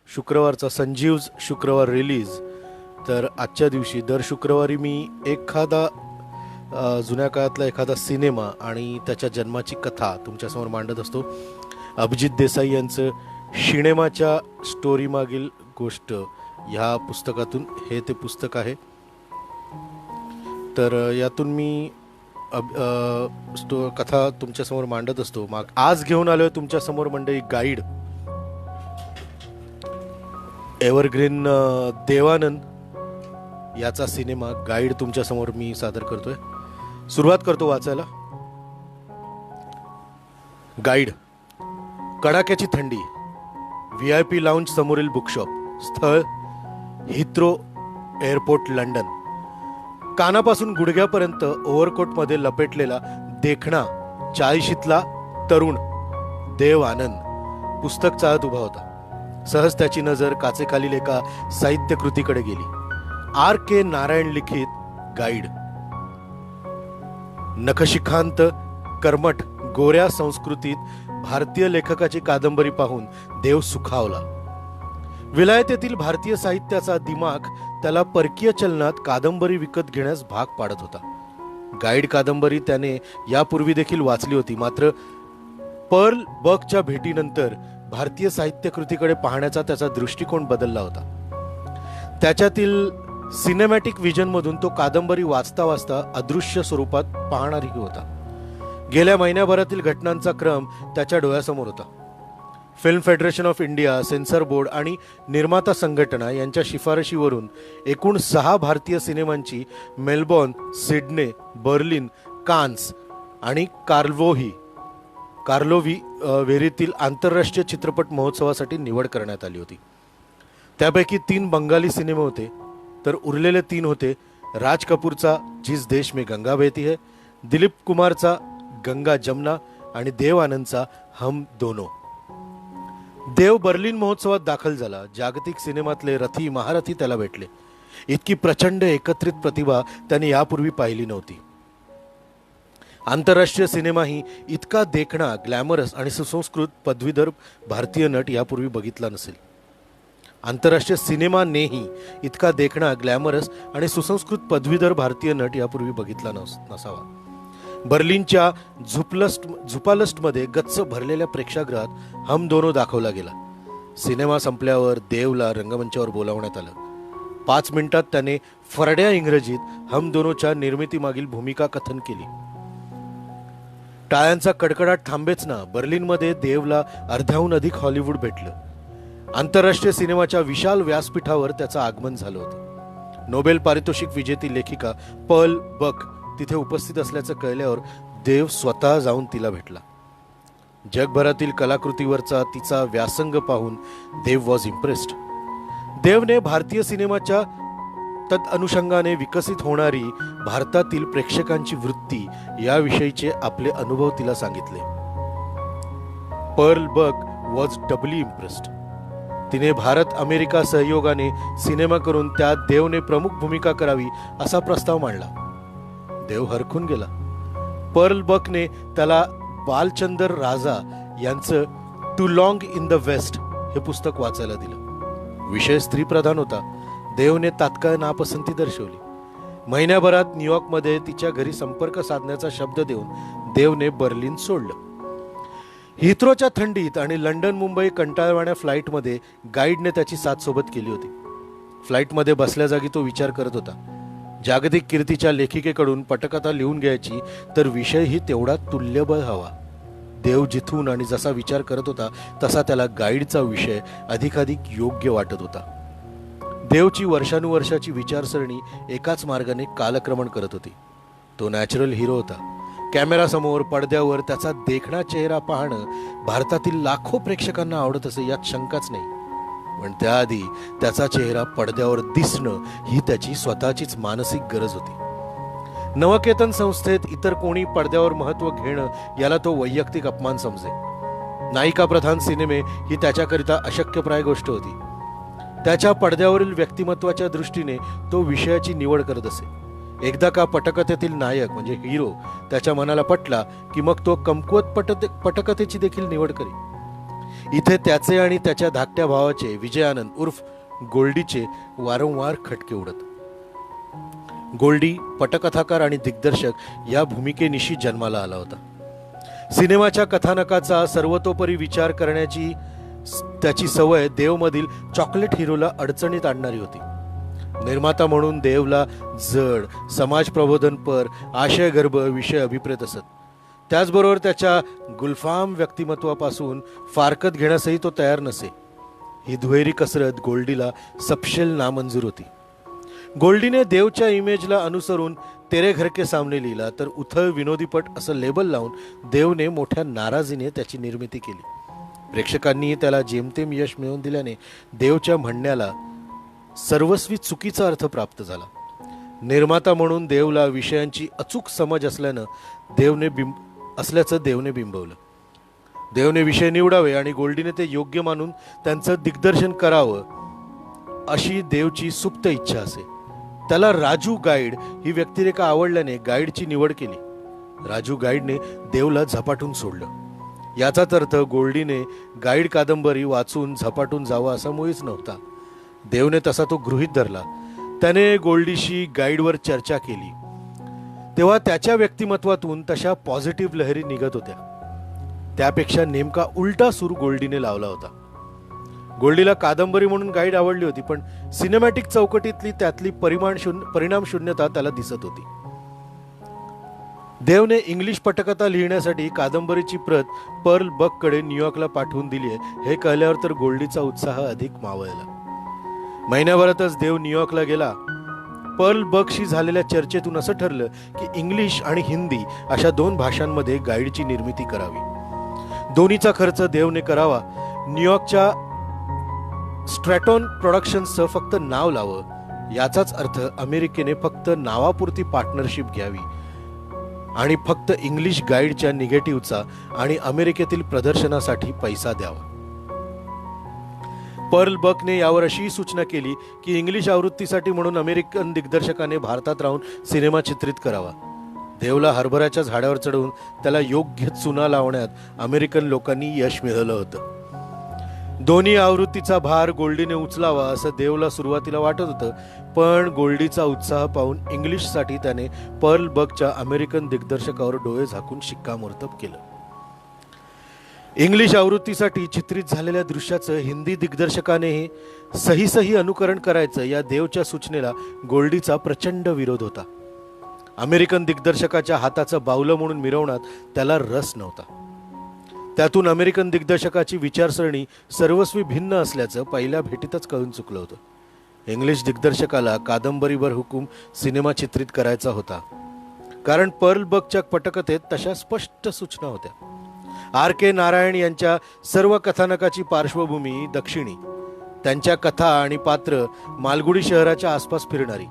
शुक्रवारचा संजीव्स शुक्रवार रिलीज. तर आजच्या दिवशी दर शुक्रवारी मी एखादा जुन्या काळातला एखादा सिनेमा आणि त्याच्या जन्माची कथा तुमच्यासमोर मांडत असतो. अभिजित देसाई यांचं शिणेमाच्या स्टोरी मागील गोष्ट ह्या पुस्तकातून हे ते पुस्तक आहे. तर यातून मी कथा तुमच्यासमोर मांडत असतो. आज घेऊन आलोय तुमच्यासमोर मंडळी गाईड. एव्हरग्रीन देवानंद याचा सिनेमा गाईड तुमच्यासमोर मी सादर करतोय. सुरुवात करतो वाचायला. गाईड. कडाक्याची थंडी. VIP लाउंज समोरील बुकशॉप. स्थळ हिथ्रो एअरपोर्ट लंडन. कानापासून गुडघ्यापर्यंत ओव्हरकोटमध्ये लपेटलेला देखणा 40शीतला तरुण देव आनंद पुस्तक चाळत उभा होता. सहज त्याची नजर काचेखालील एका साहित्य कृतीकडे गेली. R.K. नारायण लिखित गाईड. नखशिखांत कर्मठ गोऱ्या संस्कृतीत भारतीय लेखकाची कादंबरी पाहून देव सुखावला. विलायतेतील भारतीय साहित्याचा दिमाग त्याला परकीय चलनात कादंबरी विकत घेण्यास भाग पाडत होता. गाईड कादंबरी त्याने यापूर्वी देखील वाचली होती, मात्र पर्ल बकच्या भेटीनंतर भारतीय साहित्य कृतीकडे पाहण्याचा त्याचा दृष्टिकोन बदलला होता. त्याच्यातील सिनेमॅटिक व्हिजनमधून तो कादंबरी वाचता वाचता अदृश्य स्वरूपात पाहणारही होता. गेल्या महिन्याभरातील घटनांचा क्रम त्याच्या डोळ्यासमोर होता. Film federation of India, censor board आणि निर्माता संघटना यांच्या शिफारशीवरून एकूण 6 भारतीय सिनेमांची मेलबॉर्न, सिडने, बर्लिन, कान्स आणि कार्लोवी वेरीतील आंतरराष्ट्रीय चित्रपट महोत्सवासाठी निवड करण्यात आली होती. त्यापैकी 3 बंगाली सिनेमे होते, तर उरलेले 3 होते राज कपूरचा जिस देश में गंगा बहती है, दिलीप कुमारचा गंगा जमुना आणि देव आनंदचा हम दोनो. देव बर्लिन महोत्सवात दाखल झाला. जागतिक सिनेमातले रथी महारथी त्याला भेटले. इतकी प्रचंड एकत्रित प्रतिभा त्याने यापूर्वी पाहिली नव्हती. आंतरराष्ट्रीय सिनेमाही इतका देखणा, ग्लॅमरस आणि सुसंस्कृत पदवीधर भारतीय नट यापूर्वी बघितला नसेल. आंतरराष्ट्रीय सिनेमानेही इतका देखणा, ग्लॅमरस आणि सुसंस्कृत पदवीधर भारतीय नट यापूर्वी बघितला नसावा. बर्लिनच्या झुपालस्टमध्ये गच्च भरलेल्या प्रेक्षागृहात हम दोनो दाखवला गेला. सिनेमा संपल्यावर देवला रंगमंचावर बोलावण्यात आलं. 5 मिनिटात त्याने फरड्या इंग्रजीत हम दोनोच्या निर्मितीमागील भूमिका कथन केली. टाळ्यांचा कडकडाट थांबेच ना, बर्लिनमध्ये देवला अर्ध्याहून अधिक हॉलिवूड भेटलं. आंतरराष्ट्रीय सिनेमाच्या विशाल व्यासपीठावर त्याचं आगमन झालं होतं. नोबेल पारितोषिक विजेती लेखिका पर्ल बक तिथे उपस्थित असल्याचं कळल्यावर देव स्वतः जाऊन तिला भेटला. जगभरातील कलाकृतीवरचा तिचा व्यासंग पाहून देव वॉज इम्प्रेस्ड. देवने भारतीय सिनेमाच्या तद अनुषंगाने विकसित होणारी भारतातील प्रेक्षकांची वृत्ती याविषयीचे आपले अनुभव तिला सांगितले. Pearl Buck was doubly impressed. तिने भारत अमेरिका सहयोगाने सिनेमा करून त्यात देवने प्रमुख भूमिका करावी असा प्रस्ताव मांडला. देव हरखून गेला. पर्ल बकने त्याला बालचंदर राजा यांचं to long in the West हे पुस्तक वाचायला दिलं. विषय स्त्रीप्रधान होता. देवने तात्काळ नापसंती दर्शवली. महिन्याभरात न्यूयॉर्कमध्ये तिच्या घरी संपर्क साधण्याचा शब्द देऊन देवने बर्लिन सोडलं. हिथ्रोच्या थंडीत आणि लंडन मुंबई कंटाळवाण्या फ्लाईटमध्ये गाईडने त्याची साथ सोबत केली होती. फ्लाईटमध्ये बसल्या जागी तो विचार करत होता. जागतिक कीर्तीच्या लेखिकेकडून पटकथा लिहून घ्यायची, तर विषयही तेवढा तुल्यबळ हवा. देव जिथून आणि जसा विचार करत होता तसा त्याला गाईडचा विषय अधिकाधिक योग्य वाटत होता. देवची वर्षानुवर्षाची विचारसरणी एकाच मार्गाने कालक्रमण करत होती. तो नॅचरल हिरो होता. कॅमेरासमोर पडद्यावर त्याचा देखणा चेहरा पाहणं भारतातील लाखो प्रेक्षकांना आवडत असे यात शंकाच नाही. पण त्याआधी त्याचा चेहरा पडद्यावर दिसणं ही त्याची स्वतःचीच मानसिक गरज होती. नवकेतन संस्थेत इतर कोणी पडद्यावर महत्त्व घेणं याला तो वैयक्तिक अपमान समजे. नायिका प्रधान सिनेमे ही त्याच्याकरिता अशक्यप्राय गोष्ट होती. त्याच्या पडद्यावरील व्यक्तिमत्वाच्या दृष्टीने तो विषयाची निवड करत असे. एकदा का पटकथेतील नायक म्हणजे हिरो त्याच्या मनाला पटला की मग तो कमकुवत पटकथेची देखील निवड करी. इथे त्याचे आणि त्याच्या धाकट्या भावाचे विजय आनंद उर्फ गोल्डीचे वारंवार खटके उडत. गोल्डी पटकथाकार आणि दिग्दर्शक या भूमिकेनिशी जन्माला आला होता. सिनेमाच्या कथानकाचा सर्वतोपरी विचार करण्याची त्याची सवय देवमधील चॉकलेट हिरोला अडचणीत आणणारी होती. निर्माता म्हणून देवला जड, समाज प्रबोधनपर, आशयगर्भ विषय अभिप्रेत असत. त्याचबरोबर त्याच्या गुलफाम व्यक्तिमत्वापासून फारकत घेण्यासही तो तयार नसे. ही दुहेरी कसरत गोल्डीला सपशेल नामंजूर होती. गोल्डीने देवच्या इमेजला अनुसरून तेरे घर के सामने लिहिला तर उथळ विनोदीपट असं लेबल लावून देवने मोठ्या नाराजीने त्याची निर्मिती केली. प्रेक्षकांनी त्याला जेमतेम यश मिळवून दिल्याने देवच्या म्हणण्याला सर्वस्वी चुकीचा अर्थ प्राप्त झाला. निर्माता म्हणून देवला विषयांची अचूक समज असल्याचं देवने बिंबवलं. देवने विषय निवडावे आणि गोल्डीने ते योग्य मानून त्यांचं दिग्दर्शन करावं अशी देवची सुप्त इच्छा असे. त्याला राजू गाईड ही व्यक्तिरेखा आवडल्याने गाईडची निवड केली. राजू गाईडने देवला झपाटून सोडलं. याचाच अर्थ गोल्डीने गाईड कादंबरी वाचून झपाटून जावं असा मुळीच नव्हता. देवने तसा तो गृहीत धरला. त्याने गोल्डीशी गाईडवर चर्चा केली तेव्हा त्याच्या व्यक्तिमत्वातून तशा पॉझिटिव्ह लहरी निघत होत्या. त्यापेक्षा नेमका उलटा सूर गोल्डीने लावला होता. गोल्डीला कादंबरी म्हणून गाईड आवडली होती, पण सिनेमॅटिक चौकटीतली त्यातली परिणाम शून्यता त्याला दिसत होती. देवने इंग्लिश पटकथा लिहिण्यासाठी कादंबरीची प्रत पर्ल बककडे न्यूयॉर्कला पाठवून दिली हे कळल्यावर तर गोल्डीचा उत्साह अधिक मावळला. महिन्याभरातच देव न्यूयॉर्कला गेला. पर्ल बकशी झालेल्या चर्चेतून असं ठरलं की इंग्लिश आणि हिंदी अशा 2 भाषांमध्ये गाईडची निर्मिती करावी. दोन्हीचा खर्च देवने करावा. न्यूयॉर्कच्या स्ट्रॅटॉन प्रोडक्शन्सचं फक्त नाव लावं याचाच अर्थ अमेरिकेने फक्त नावापुरती पार्टनरशिप घ्यावी आणि फक्त इंग्लिश गाईडच्या निगेटिव्हचा आणि अमेरिकेतील प्रदर्शनासाठी पैसा द्यावा. पर्ल बकने यावर अशी सूचना केली की इंग्लिश आवृत्तीसाठी म्हणून अमेरिकन दिग्दर्शकाने भारतात राहून सिनेमा चित्रित करावा. देवला हरभऱ्याच्या झाडावर चढवून त्याला योग्य चुना लावण्यात अमेरिकन लोकांनी यश मिळवलं होतं. दोन्ही आवृत्तीचा भार गोल्डीने उचलावा असं देवला सुरुवातीला वाटत होतं, पण गोल्डीचा उत्साह पाहून इंग्लिशसाठी त्याने पर्ल बकच्या अमेरिकन दिग्दर्शकावर डोळे झाकून शिक्कामोर्तब केलं. इंग्लिश आवृत्तीसाठी चित्रित झालेल्या दृश्याचं हिंदी दिग्दर्शकानेही सही अनुकरण करायचं या देवच्या सूचनेला गोल्डीचा प्रचंड विरोध होता. अमेरिकन दिग्दर्शकाच्या हाताचं बावलं म्हणून मिरवण्यात त्याला रस नव्हता. त्यातून अमेरिकन दिग्दर्शकाची विचारसरणी सर्वस्वी भिन्न असल्याचं पहिल्या भेटीतच कळून चुकलं होतं. इंग्लिश दिग्दर्शकाला कादंबरीवर हुकूम सिनेमा चित्रित करायचा होता, कारण पर्ल बकच्या पटकथेत तशा स्पष्ट सूचना होत्या. R.K. नारायण यांच्या सर्व कथानकाची पार्श्वभूमी दक्षिणी, त्यांच्या कथा आणि पात्र मालगुडी शहराच्या आसपास फिरणारी.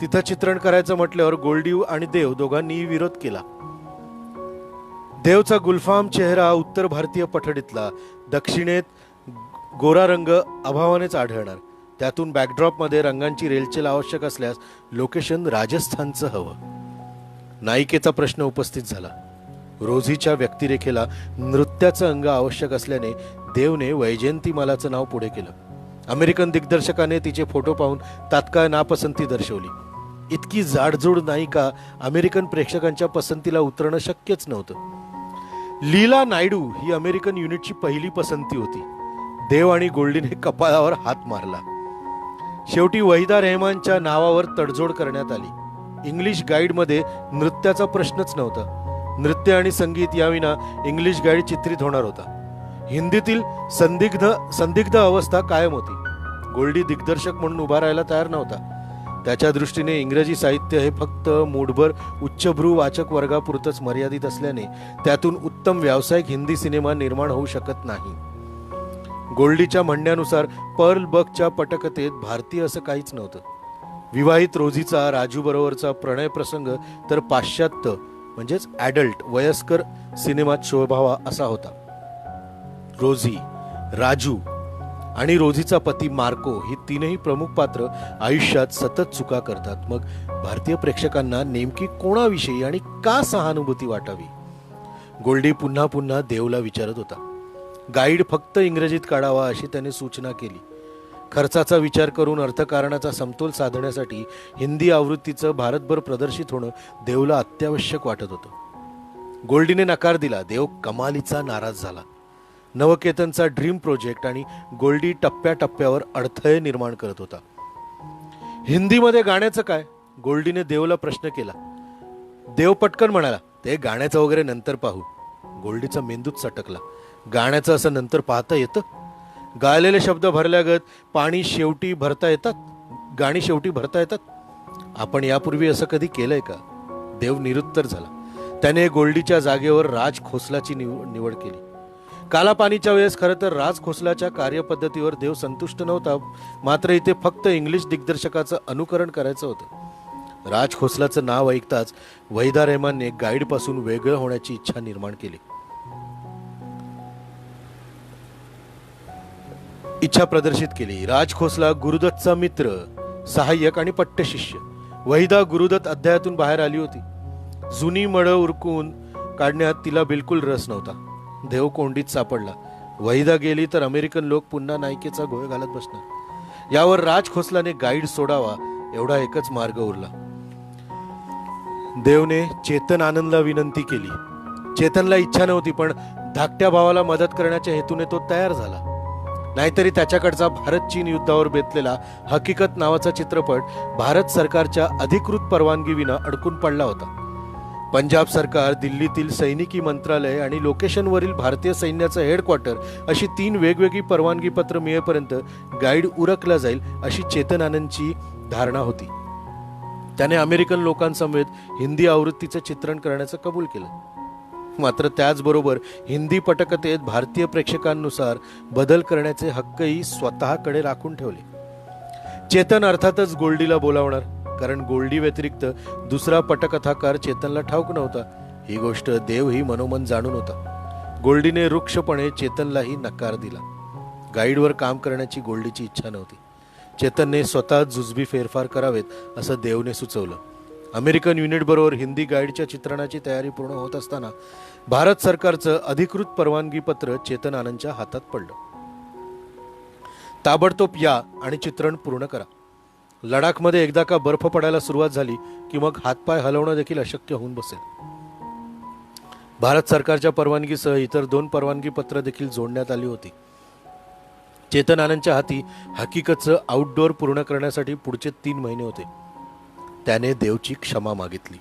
तिथं चित्रण करायचं म्हटल्यावर गोल्डी आणि देव दोघांनीही विरोध केला. देवचा गुलफाम चेहरा उत्तर भारतीय पठडीतला, दक्षिणेत गोरा रंग अभावानेच आढळणार. त्यातून बॅकड्रॉपमध्ये रंगांची रेलचेल आवश्यक असल्यास लोकेशन राजस्थानचं हवं. नायिकेचा प्रश्न उपस्थित झाला. रोझीच्या व्यक्तिरेखेला नृत्याचं अंग आवश्यक असल्याने देवने वैजयंतीमालाचं नाव पुढे केलं. अमेरिकन दिग्दर्शकाने तिचे फोटो पाहून तात्काळ नापसंती दर्शवली. इतकी जाडजूड नायिका अमेरिकन प्रेक्षकांच्या पसंतीला उतरणं शक्यच नव्हतं. लीला नायडू ही अमेरिकन युनिटची पहिली पसंती होती. देव आणि गोल्डीने कपाळावर हात मारला. शेवटी वहिदा रेहमानच्या नावावर तडजोड करण्यात आली. इंग्लिश गाईडमध्ये नृत्याचा प्रश्नच नव्हता. नृत्य आणि संगीत याविना इंग्लिश गाईड चित्रित होणार होता. हिंदीतील संदिग्ध अवस्था कायम होती. गोल्डी दिग्दर्शक म्हणून उभा राहायला तयार नव्हता. त्याच्या दृष्टीने इंग्रजी साहित्य हे फक्त मूठभर उच्चभ्रू वाचक वर्गापुरतच मर्यादित असल्याने त्यातून उत्तम व्यावसायिक हिंदी सिनेमा निर्माण होऊ शकत नाही. गोल्डीच्या म्हणण्यानुसार पर्ल बकच्या पटकथेत भारतीय असं काहीच नव्हतं. विवाहित रोझीचा राजू बरोबरचा प्रणय प्रसंग तर पाश्चात्य म्हणजेच ॲडल्ट वयस्कर सिनेमात शोभावा असा होता. रोझी, राजू आणि रोझीचा पती मार्को ही तीनही प्रमुख पात्र आयुष्यात सतत चुका करतात. मग भारतीय प्रेक्षकांना नेमकी कोणाविषयी आणि का सहानुभूती वाटावी? गोल्डी पुन्हा पुन्हा देवला विचारत होता. गाईड फक्त इंग्रजीत काढावा अशी त्याने सूचना केली. खर्चाचा विचार करून अर्थकारणाचा समतोल साधण्यासाठी हिंदी आवृत्तीचं भारतभर प्रदर्शित होणं देवला अत्यावश्यक वाटत होतं. गोल्डीने नकार दिला. देव कमालीचा नाराज झाला. नवकेतनचा ड्रीम प्रोजेक्ट आणि गोल्डी टप्प्याटप्प्यावर अडथळे निर्माण करत होता. हिंदीमध्ये गाण्याचं काय? गोल्डीने देवला प्रश्न केला. देव पटकन म्हणाला, ते गाण्याचं वगैरे नंतर पाहू. गोल्डीचा मेंदूच सटकला. गाण्याचं असं नंतर पाहता येतं? गायलेले शब्द भरल्यागत गाणी शेवटी भरता येतात? आपण यापूर्वी असं कधी केलंय का? देव निरुत्तर झाला. त्याने गोल्डीच्या जागेवर राज खोसलाची निवड केली. कालापानीच्या वेळेस खरं तर राज खोसलाच्या कार्यपद्धतीवर देव संतुष्ट नव्हता. मात्र इथे फक्त इंग्लिश दिग्दर्शकाचं अनुकरण करायचं होतं. राज खोसलाचं नाव ऐकताच वहिदा रेहमानने गाईडपासून वेगळं होण्याची इच्छा निर्माण केली. इच्छा प्रदर्शित केली. राज खोसला गुरुदत्तचा मित्र, सहाय्यक आणि पट्टशिष्य. वहिदा गुरुदत्त अध्यायातून बाहेर आली होती. जुनी मळं उरकून काढण्यात तिला बिलकुल रस नव्हता. देव कोंडीत सापडला. वहिदा गेली तर अमेरिकन लोक पुन्हा नायिकेचा घोळ घालत बसणार. यावर राज खोसलाने गाईड सोडावा एवढा एकच मार्ग उरला. देवने चेतन आनंदला विनंती केली. चेतनला इच्छा नव्हती, पण धाकट्या भावाला मदत करण्याच्या हेतूने तो तयार झाला. नाहीतरी त्याच्याकडचा भारत चीन युद्धावर बेतलेला हकीकत नावाचा चित्रपट भारत सरकारच्या अधिकृत परवानगी विना अडकून पडला होता. पंजाब सरकार, दिल्लीतील सैनिकी मंत्रालय आणि लोकेशनवरील भारतीय सैन्याचं हेडक्वार्टर अशी 3 वेगवेगळी परवानगी पत्र मिळेपर्यंत गाईड उरकला जाईल अशी चेतन आनंदची धारणा होती. त्याने अमेरिकन लोकांसमवेत हिंदी आवृत्तीचं चित्रण करण्याचं कबूल केलं. मात्र त्याचबरोबर हिंदी पटकथेत भारतीय प्रेक्षकांनुसार बदल करण्याचे हक्कही स्वतःकडे राखून ठेवले. चेतन अर्थातच गोल्डीला बोलावणार, कारण गोल्डी व्यतिरिक्त दुसरा पटकथाकार चेतनला ठाऊक नव्हता. ही गोष्ट देवही मनोमन जाणून होता. गोल्डीने रुक्षपणे चेतनलाही नकार दिला. गाईडवर काम करण्याची गोल्डीची इच्छा नव्हती. चेतनने स्वतः जुजबी फेरफार करावेत असं देवने सुचवलं. अमेरिकन युनिट बरोबर हिंदी गाईडच्या चित्रणाची तयारी पूर्ण होत असताना भारत सरकारचं अधिकृत परवानगी पत्र चेतन आनंदच्या हातात पडलं. ताबडतोब या आणि चित्रण पूर्ण करा. लडाखमध्ये एकदा का बर्फ पडायला सुरुवात झाली की मग हातपाय हलवणं देखील अशक्य होऊन बसेल. भारत सरकारच्या परवानगीसह इतर 2 परवानगी पत्र देखील जोडण्यात आली होती. चेतन आनंदच्या हाती हकीकतचं आउटडोअर पूर्ण करण्यासाठी पुढचे 3 महिने होते. त्याने देवची क्षमा मागितली.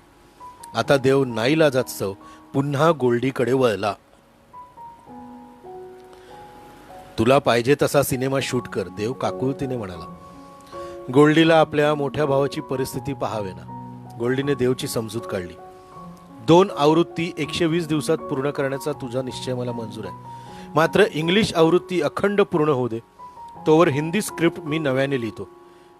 आता देव नाईलाजास्तव पुन्हा गोल्डीकडे वळला. तुला पाहिजे तसा सिनेमा शूट कर, देव काकुळतीने म्हणाला. गोल्डीला आपल्या मोठ्या भावाची परिस्थिती पाहावे ना. गोल्डीने देवची समजूत काढली. 2 आवृत्ती 120 दिवसात पूर्ण करण्याचा तुझा निश्चय मला मंजूर आहे. मात्र इंग्लिश आवृत्ती अखंड पूर्ण होऊ दे, तोवर हिंदी स्क्रिप्ट मी नव्याने लिहितो.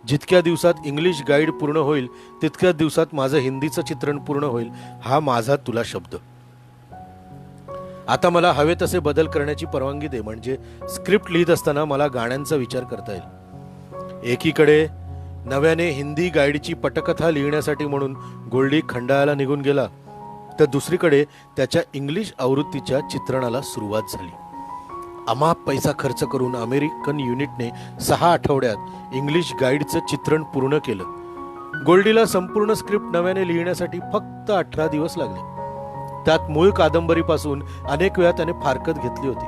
जितक्या दिवसात इंग्लिश गाईड पूर्ण होईल तितक्याच दिवसात माझं हिंदीचं चित्रण पूर्ण होईल, हा माझा तुला शब्द. आता मला हवे तसे बदल करण्याची परवानगी दे, म्हणजे स्क्रिप्ट लिहित असताना मला गाण्यांचा विचार करता येईल. एकीकडे नव्याने हिंदी गाईडची पटकथा लिहिण्यासाठी म्हणून गोल्डी खंडाळ्याला निघून गेला, तर दुसरीकडे त्याच्या इंग्लिश आवृत्तीच्या चित्रणाला सुरुवात झाली. अमाप पैसा खर्च करून अमेरिकन युनिटने 6 आठवड्यात इंग्लिश गाईडचं चित्रण पूर्ण केलं. गोल्डीला संपूर्ण स्क्रिप्ट नव्याने लिहिण्यासाठी फक्त 18 दिवस लागले. त्यात मूळ कादंबरीपासून अनेक वेळा त्याने फारकत घेतली होती.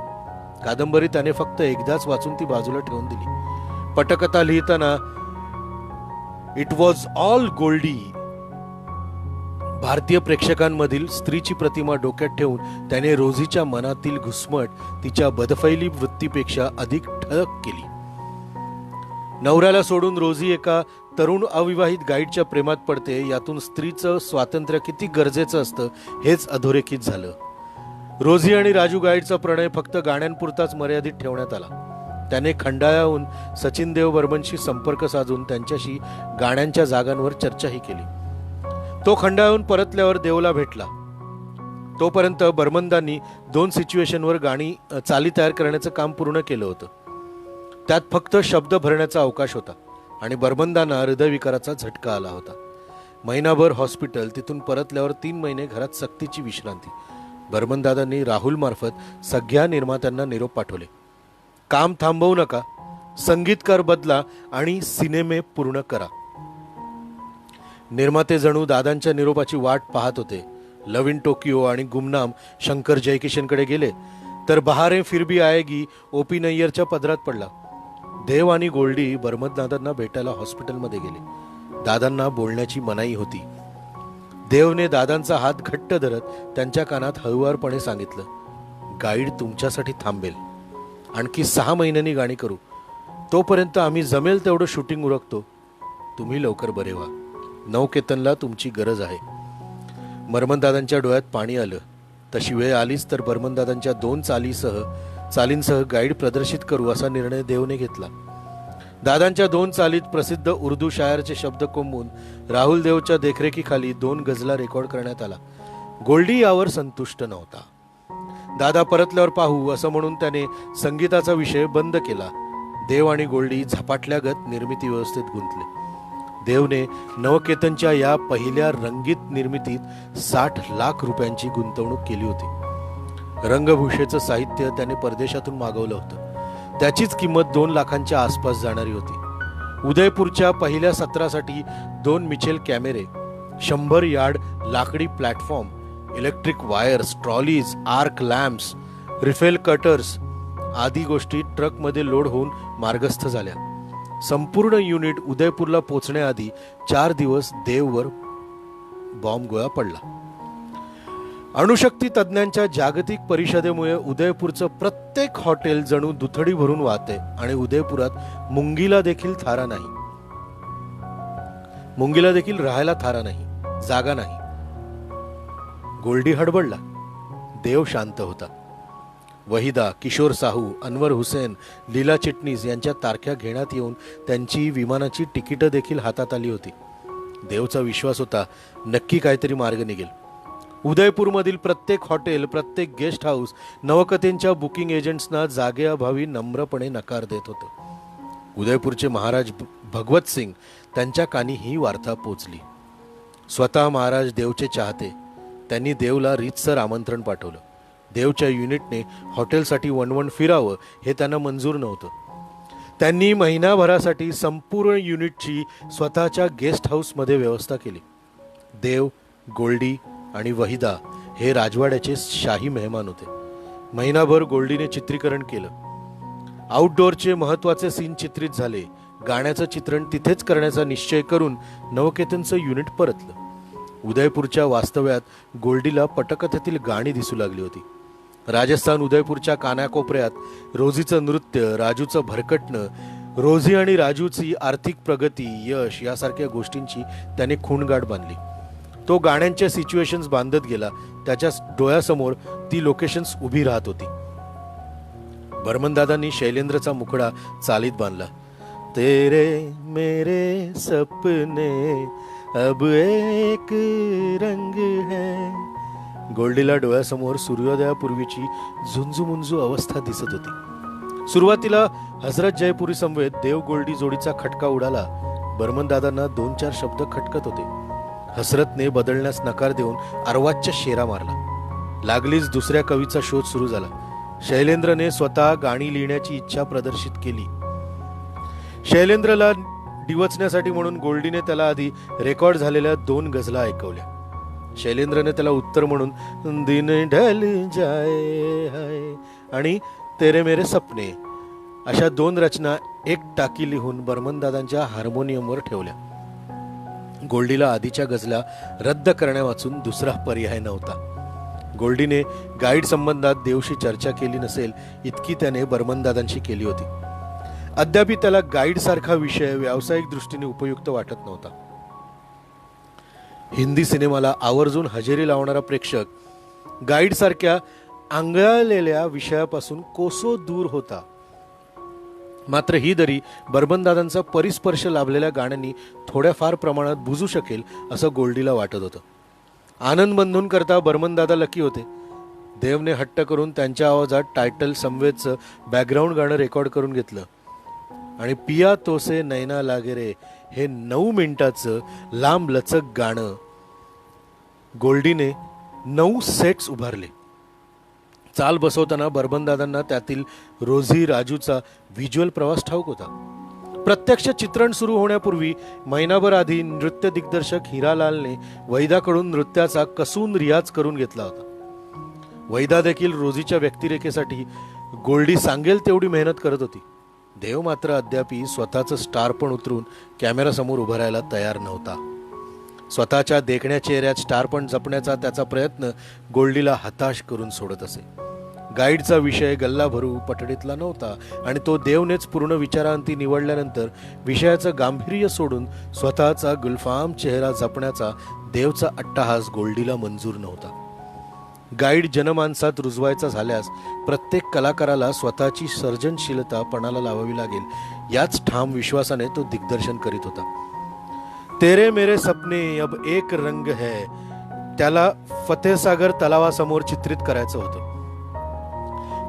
कादंबरी त्याने फक्त एकदाच वाचून ती बाजूला ठेवून दिली. पटकथा लिहिताना इट वॉज ऑल गोल्डी. भारतीय प्रेक्षकांमधील स्त्रीची प्रतिमा डोक्यात ठेवून त्याने रोझीच्या मनातील घुसमट तिच्या बदफैली वृत्तीपेक्षा अधिक ठळक केली. नवऱ्याला सोडून रोजी एका तरुण अविवाहित गाईडच्या प्रेमात पडते. यातून स्त्रीचं स्वातंत्र्य किती गरजेचं असतं हेच अधोरेखित झालं. रोजी आणि राजू गाईडचा प्रणय फक्त गाण्यांपुरताच मर्यादित ठेवण्यात आला. त्याने खंडाळ्याहून सचिन देव बर्मनशी संपर्क साधून त्यांच्याशी गाण्यांच्या जागांवर चर्चाही केली. तो खंडाळ्याहून परतल्यावर देवला भेटला. तोपर्यंत बर्मनदांनी 2 सिच्युएशनवर गाणी चाली तयार करण्याचं काम पूर्ण केलं होतं. त्यात फक्त शब्द भरण्याचा अवकाश होता आणि बर्मनदांना हृदयविकाराचा झटका आला होता. महिनाभर हॉस्पिटल, तिथून परतल्यावर 3 महिने घरात सक्तीची विश्रांती. बर्मनदादांनी राहुल मार्फत सगळ्या निर्मात्यांना निरोप पाठवले. काम थांबवू नका, संगीतकार बदला आणि सिनेमे पूर्ण करा. निर्माते जणू दादांच्या निरोपाची वाट पाहत होते. लव इन टोकियो आणि गुमनाम शंकर जयकिशनकडे गेले, तर बहारे फिर भी आएगी ओपी नय्यरच्या पदरात पडला. देव आणि गोल्डी बर्मनदादांना भेटायला हॉस्पिटलमध्ये गेले. दादांना बोलण्याची मनाई होती. देवने दादांचा हात घट्ट धरत त्यांच्या कानात हळुवारपणे सांगितलं, गाईड तुमच्यासाठी थांबेल. आणखी 6 महिन्यांनी गाणी करू. तोपर्यंत आम्ही जमेल तेवढं शूटिंग उरकतो. तुम्ही लवकर बरे व्हा. नवकेतनला तुमची गरज आहे. बर्मनदादांच्या डोळ्यात पाणी आलं. तशी वेळ आलीच तर बर्मनदादांच्या 2 चालींसह गाईड प्रदर्शित करू असा निर्णय देवने घेतला. दादांच्या 2 चालीत प्रसिद्ध उर्दू शायरचे शब्द कोंबून राहुल देवच्या देखरेखीखाली 2 गझला रेकॉर्ड करण्यात आला. गोल्डी यावर संतुष्ट नव्हता. दादा परतल्यावर पाहू असं म्हणून त्याने संगीताचा विषय बंद केला. देव आणि गोल्डी झपाटल्यागत निर्मिती व्यवस्थेत गुंतले. देवने नवकेतनच्या या पहिल्या रंगीत निर्मितीत 60 लाख रुपयांची गुंतवणूक केली होती. रंगभूषेचं साहित्य त्याने परदेशातून मागवलं होतं. त्याचीच किंमत 2 लाखांच्या आसपास जाणारी होती. उदयपूरच्या पहिल्या सत्रासाठी 2 मिचेल कॅमेरे, 100 यार्ड लाकडी platform, electric wires, trolleys, arc lamps, Reiffel cutters आदी गोष्टी ट्रकमध्ये लोड होऊन मार्गस्थ झाल्या. संपूर्ण युनिट उदयपूरला पोचण्याआधी 4 दिवस देववर बॉम्बगोळा पडला. अणुशक्ती तज्ञांच्या जागतिक परिषदेमुळे उदयपूरचं प्रत्येक हॉटेल जणू दुथडी भरून वाहते आणि उदयपुरात मुंगीला देखील राहायला थारा नाही, जागा नाही. गोल्डी हडबडला. देव शांत होता. वहिदा, किशोर साहू, अनवर हुसेन, लीला चिटणीस यांच्या तारख्या घेण्यात येऊन त्यांची विमानाची तिकीटं देखील हातात आली होती. देवचा विश्वास होता, नक्की काहीतरी मार्ग निघेल. उदयपूरमधील प्रत्येक हॉटेल, प्रत्येक गेस्ट हाऊस नवकथेंच्या बुकिंग एजंट्सना जागेअभावी नम्रपणे नकार देत होतं. उदयपूरचे महाराज भगवत सिंग त्यांच्या कानी ही वार्ता पोचली. स्वतः महाराज देवचे चाहते. त्यांनी देवला रीतसर आमंत्रण पाठवलं. देवच्या युनिटने हॉटेलसाठी वणवण फिरावं हे त्यांना मंजूर नव्हतं. त्यांनी महिनाभरासाठी संपूर्ण युनिटची स्वतःच्या गेस्ट हाऊसमध्ये व्यवस्था केली. देव, गोल्डी आणि वहिदा हे राजवाड्याचे शाही मेहमान होते. महिनाभर गोल्डीने चित्रीकरण केलं. आउटडोअरचे महत्वाचे सीन चित्रित झाले. गाण्याचं चित्रण तिथेच करण्याचा निश्चय करून नवकेतनचं युनिट परतलं. उदयपूरच्या वास्तव्यात गोल्डीला पटकथेतील गाणी दिसू लागली होती. राजस्थान उदयपूरच्या कानाकोपऱ्यात रोजीचं नृत्य, राजूचं भरकटणं, रोजी आणि राजूची आर्थिक प्रगती, यश यासारख्या गोष्टींची त्याने खूणगाठ बांधली. तो गाण्यांच्या सिच्युएशन्स बांधत गेला. त्याच्या डोळ्यासमोर ती लोकेशन्स उभी राहत होती. बर्मनदादांनी शैलेंद्रचा मुखडा चालीत बांधला. तेरे मेरे सपने अब एक रंग है. गोल्डीला डोळ्यासमोर सूर्योदयापूर्वीची झुंजूमुंजू अवस्था दिसत होती. सुरुवातीला हजरत जयपुरी समवेत देव गोल्डी जोडीचा खटका उडाला. बर्मनदादांना 2-4 शब्द खटकत होते. हसरतने बदलण्यास नकार देऊन अर्वाच्य शेरा मारला. लागलीच दुसऱ्या कवीचा शोध सुरू झाला. शैलेंद्रने स्वतः गाणी लिहिण्याची इच्छा प्रदर्शित केली. शैलेंद्रला डिवचण्यासाठी म्हणून गोल्डीने त्याला आधी रेकॉर्ड झालेल्या 2 गझला ऐकवल्या. शैलेंद्रने त्याला उत्तर म्हणून दिन ढल जाए हाय आणि तेरे मेरे सपने अशा 2 रचना एक टाकी लिहून बर्मनदादांच्या हार्मोनियमवर ठेवल्या. गोल्डीला आधीच्या गझला रद्द करण्यावाचून दुसरा पर्याय नव्हता. गोल्डीने गाईड संबंधात देवशी चर्चा केली नसेल इतकी त्याने बर्मनदादांशी केली होती. अद्याप त्याला गाईड सारखा विषय व्यावसायिक दृष्टीने उपयुक्त वाटत नव्हता. हिंदी सिनेमाला आवर्जून हजेरी लावणारा प्रेक्षक गाईड सारख्या आंगळलेल्या विषयापासून कोसो दूर होता. मात्र ही दरी बर्मनदादांचा परिस्पर्श लाभलेल्या गाण्यांनी थोड्याफार प्रमाणात बुजू शकेल असं गोल्डीला वाटत होतं. आनंद बंधून करता बर्मनदादा लकी होते. देवने हट्ट करून त्यांच्या आवाजात टायटल समवेतचं बॅकग्राऊंड गाणं रेकॉर्ड करून घेतलं आणि पिया तोसे नैना लागे रे हे 9 मिनिटाचं लांब लचक गाणं गोल्डीने 9 सेट्स उभारले. चाल बसवताना बर्मनदादांना त्यातील रोझी राजूचा व्हिज्युअल प्रवास ठाऊक होता. प्रत्यक्ष चित्रण सुरू होण्यापूर्वी महिनाभर आधी नृत्य दिग्दर्शक हिरालालने वैदाकडून नृत्याचा कसून रियाज करून घेतला होता. वैदा देखील रोझीच्या व्यक्तिरेखेसाठी गोल्डी सांगेल तेवढी मेहनत करत होती. देव मात्र अद्यापी स्वतःचं स्टार पण उतरून कॅमेरासमोर उभं राहायला तयार नव्हता. स्वतःच्या देखण्या चेहऱ्यात स्टार पण जपण्याचा त्याचा प्रयत्न गोल्डीला हताश करून सोडत असे. गाईडचा विषय गल्ला भरू पठडीतला नव्हता आणि तो देवनेच पूर्ण विचारांती निवडल्यानंतर विषयाचं गांभीर्य सोडून स्वतःचा गुलफाम चेहरा जपण्याचा देवचा अट्टहास गोल्डीला मंजूर नव्हता. गाईड जनमानसात रुजवायचा झाल्यास प्रत्येक कलाकाराला स्वतःची सर्जनशीलता पणाला लावावी लागेल याच ठाम विश्वासाने तो दिग्दर्शन करीत होता. तेरे मेरे सपने अब एक रंग है त्याला फतेहसागर तलावासमोर चित्रित करायचं होतं.